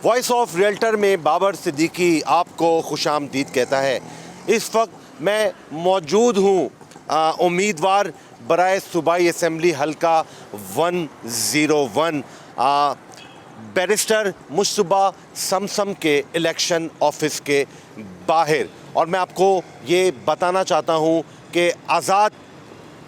Voice of realtor में बाबर सिद्दीकी आपको खुशामदीद कहता है। इस वक्त मैं मौजूद हूँ उम्मीदवार बराए सूबाई असम्बली हल्का 101 बैरिस्टर मुश्तबा समसम के इलेक्शन ऑफिस के बाहर, और मैं आपको ये बताना चाहता हूँ कि आज़ाद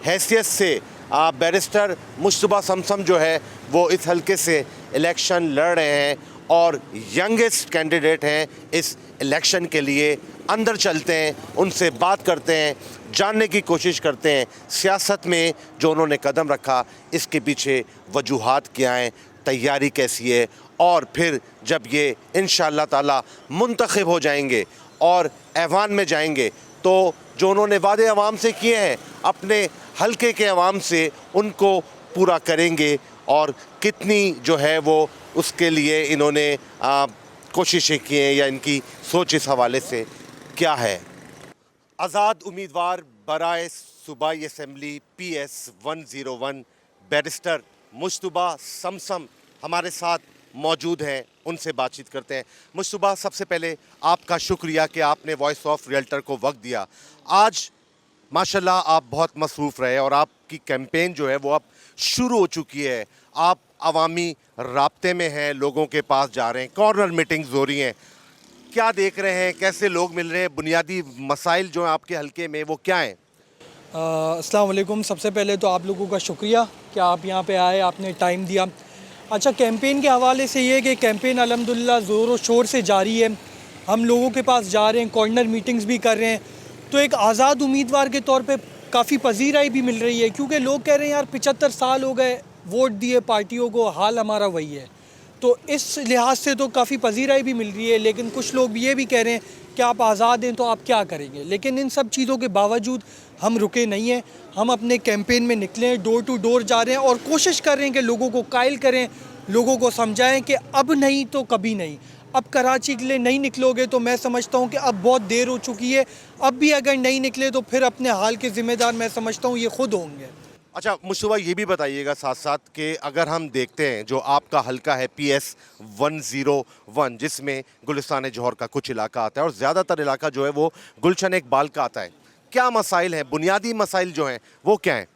हैसियत से बैरिस्टर मुश्तबा समसम जो है वो इस हल्के से इलेक्शन लड़ रहे हैं और यंगेस्ट कैंडिडेट हैं इस इलेक्शन के लिए। अंदर चलते हैं, उनसे बात करते हैं, जानने की कोशिश करते हैं सियासत में जो उन्होंने कदम रखा इसके पीछे वजूहात क्या हैं, तैयारी कैसी है, और फिर जब ये इंशाअल्लाह ताला मुंतखब हो जाएंगे और ऐवान में जाएंगे तो जो उन्होंने वादे अवाम से किए हैं अपने हल्के के अवाम से उनको पूरा करेंगे, और कितनी जो है वो उसके लिए इन्होंने कोशिशें की हैं या इनकी सोच इस हवाले से क्या है। आज़ाद उम्मीदवार बराए सूबाई असम्बली PS 101 बैरिस्टर मुश्तबा समसम हमारे साथ मौजूद हैं, उनसे बातचीत करते हैं। मुश्तबा, सबसे पहले आपका शुक्रिया कि आपने वॉइस ऑफ रियल्टर को वक्त दिया। आज माशाल्लाह आप बहुत मसरूफ़ रहे और आपकी कैंपेन जो है वो अब शुरू हो चुकी है। आप अवामी राब्ते में हैं, लोगों के पास जा रहे हैं, कॉर्नर मीटिंग्स हो रही हैं। क्या देख रहे हैं, कैसे लोग मिल रहे हैं, बुनियादी मसाइल जो हैं आपके हल्के में वो क्या हैं? अस्सलाम वालेकुम। सबसे पहले तो आप लोगों का शुक्रिया कि आप यहाँ पे आए, आपने टाइम दिया। अच्छा, कैंपेन के हवाले से ये कि कैंपेन अल्हम्दुलिल्लाह ज़ोर और शोर से जारी है। हम लोगों के पास जा रहे हैं, कॉर्नर मीटिंग्स भी कर रहे हैं, तो एक आज़ाद उम्मीदवार के तौर पे काफ़ी पजीराई भी मिल रही है, क्योंकि लोग कह रहे हैं यार 75 साल हो गए वोट दिए पार्टियों को, हाल हमारा वही है। तो इस लिहाज से तो काफ़ी पजीराई भी मिल रही है, लेकिन कुछ लोग ये भी कह रहे हैं कि आप आज़ाद हैं तो आप क्या करेंगे। लेकिन इन सब चीज़ों के बावजूद हम रुके नहीं हैं, हम अपने कैंपेन में निकले हैं, डोर टू डोर जा रहे हैं और कोशिश कर रहे हैं कि लोगों को कायल करें, लोगों को समझाएं कि अब नहीं तो कभी नहीं। अब कराची के लिए नहीं निकलोगे तो मैं समझता हूँ कि अब बहुत देर हो चुकी है। अब भी अगर नहीं निकले तो फिर अपने हाल के ज़िम्मेदार मैं समझता हूँ ये खुद होंगे। अच्छा मुश्तबा, ये भी बताइएगा साथ साथ कि अगर हम देखते हैं जो आपका हल्का है PS 101 जिसमें गुलिस्तान जौहर का कुछ इलाका आता है और ज़्यादातर इलाका जो है वो गुलशन इकबाल का आता है, क्या मसाइल हैं, बुनियादी मसाइल जो हैं वो क्या हैं?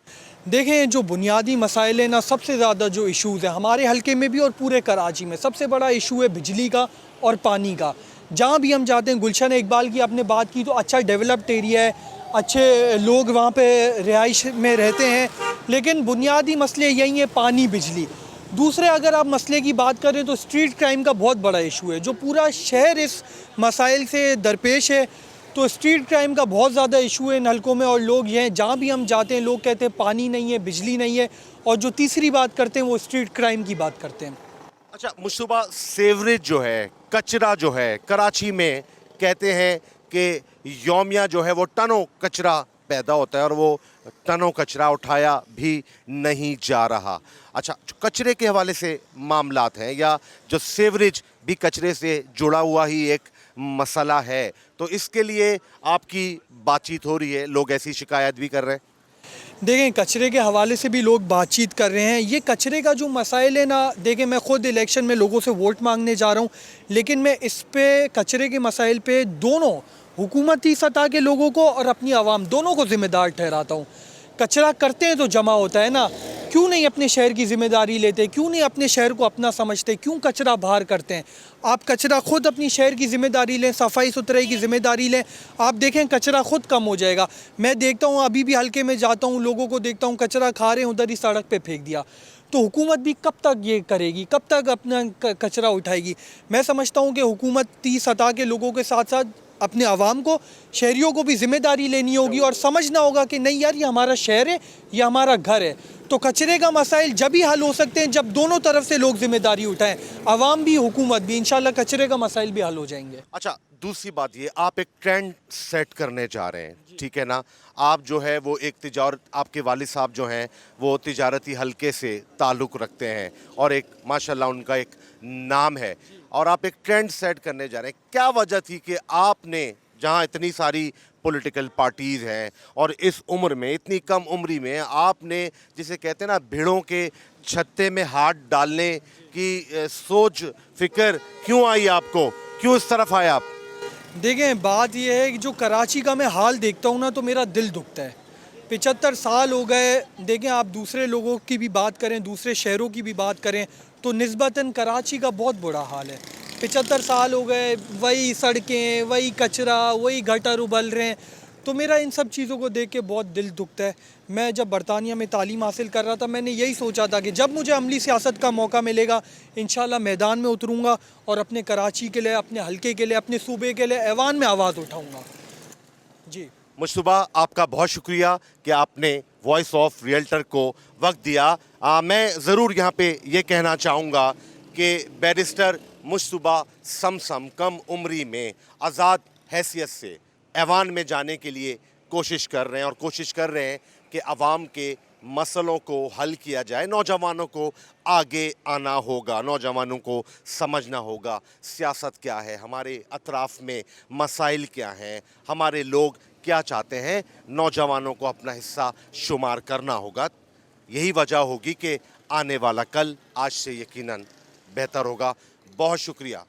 देखें, जो बुनियादी मसाइल हैं ना, सबसे ज़्यादा जो इशूज़ हैं हमारे हल्के में भी और पूरे कराची में, सबसे बड़ा इशू है बिजली का और पानी का। जहाँ भी हम जाते हैं, गुलशन इकबाल की आपने बात की तो अच्छा डेवलप्ड एरिया है, अच्छे लोग वहाँ पे रिहाइश में रहते हैं, लेकिन बुनियादी मसले यही हैं, पानी, बिजली। दूसरे अगर आप मसले की बात करें तो स्ट्रीट क्राइम का बहुत बड़ा इशू है, जो पूरा शहर इस मसाइल से दरपेश है। तो स्ट्रीट क्राइम का बहुत ज़्यादा इशू है इन हल्कों में, और लोग ये हैं जहाँ भी हम जाते हैं लोग कहते हैं पानी नहीं है, बिजली नहीं है, और जो तीसरी बात करते हैं वो स्ट्रीट क्राइम की बात करते हैं। अच्छा मुश्तबा, सेवरेज जो है, कचरा जो है, कराची में कहते हैं कि यौमिया जो है वो टनों कचरा पैदा होता है और वो टनों कचरा उठाया भी नहीं जा रहा। अच्छा, कचरे के हवाले से मामलात हैं या जो सेवरेज भी कचरे से जुड़ा हुआ ही एक मसला है, तो इसके लिए आपकी बातचीत हो रही है, लोग ऐसी शिकायत भी कर रहे हैं? देखें, कचरे के हवाले से भी लोग बातचीत कर रहे हैं। ये कचरे का जो मसाइल है ना, देखें मैं ख़ुद इलेक्शन में लोगों से वोट मांगने जा रहा हूँ, लेकिन मैं इस पे कचरे के मसाइल पे दोनों हुकूमती सतह के लोगों को और अपनी आवाम दोनों को ज़िम्मेदार ठहराता हूँ। कचरा करते हैं तो जमा होता है ना, क्यों नहीं अपने शहर की ज़िम्मेदारी लेते, क्यों नहीं अपने शहर को अपना समझते, क्यों कचरा बाहर करते हैं। आप कचरा खुद अपनी शहर की ज़िम्मेदारी लें, सफाई सुथराई की ज़िम्मेदारी लें, आप देखें कचरा खुद कम हो जाएगा। मैं देखता हूँ, अभी भी हल्के में जाता हूँ, लोगों को देखता हूँ कचरा खा रहे हैं, उधर ही सड़क पे फेंक दिया। तो हुकूमत भी कब तक ये करेगी, कब तक अपना कचरा उठाएगी। मैं समझता हूँ कि हुकूमती सतह के लोगों के साथ साथ अपने आवाम को, शहरियों को भी ज़िम्मेदारी लेनी होगी और समझना होगा कि नहीं यार, ये हमारा शहर है, ये हमारा घर है। तो कचरे का मसाइल जब ही हल हो सकते हैं जब दोनों तरफ से लोग ज़िम्मेदारी उठाएं, आवाम भी हुकूमत भी, इंशाल्लाह कचरे का मसाइल भी हल हो जाएंगे। अच्छा, दूसरी बात ये, आप एक ट्रेंड सेट करने जा रहे हैं, ठीक है ना? आप जो है वो एक तिजारत, आपके वालिद साहब जो हैं वो तिजारती हल्के से ताल्लुक़ रखते हैं और एक माशाल्लाह उनका एक नाम है, और आप एक ट्रेंड सेट करने जा रहे हैं। क्या वजह थी कि आपने जहाँ इतनी सारी पॉलिटिकल पार्टीज़ हैं और इस उम्र में, इतनी कम उम्री में आपने जिसे कहते हैं ना भेड़ों के छत्ते में हाथ डालने की सोच फिक्र क्यों आई आपको, क्यों इस तरफ आए आप? देखें, बात यह है कि जो कराची का मैं हाल देखता हूँ ना तो मेरा दिल दुखता है। 75 साल हो गए। देखें, आप दूसरे लोगों की भी बात करें, दूसरे शहरों की भी बात करें तो निस्बतन कराची का बहुत बुरा हाल है। 75 साल हो गए, वही सड़कें, वही कचरा, वही गटर उबल रहे हैं। तो मेरा इन सब चीज़ों को देख के बहुत दिल दुखता है। मैं जब बरतानिया में तालीम हासिल कर रहा था, मैंने यही सोचा था कि जब मुझे अमली सियासत का मौका मिलेगा, इंशाल्लाह मैदान में उतरूँगा और अपने कराची के लिए, अपने हलके के लिए, अपने सूबे के लिए ऐवान में आवाज़ उठाऊँगा। जी। मुश्तबा, आपका बहुत शुक्रिया कि आपने वॉइस ऑफ रियल्टर को वक्त दिया। मैं ज़रूर यहाँ पे ये कहना चाहूँगा कि बैरिस्टर मुश्तबा समसम कम उम्री में आज़ाद हैसियत से ऐवान में जाने के लिए कोशिश कर रहे हैं और कोशिश कर रहे हैं कि आवाम के मसलों को हल किया जाए। नौजवानों को आगे आना होगा, नौजवानों को समझना होगा सियासत क्या है, हमारे अतराफ़ में मसाइल क्या हैं, हमारे लोग क्या चाहते हैं। नौजवानों को अपना हिस्सा शुमार करना होगा। यही वजह होगी कि आने वाला कल आज से यकीनन बेहतर होगा। बहुत शुक्रिया।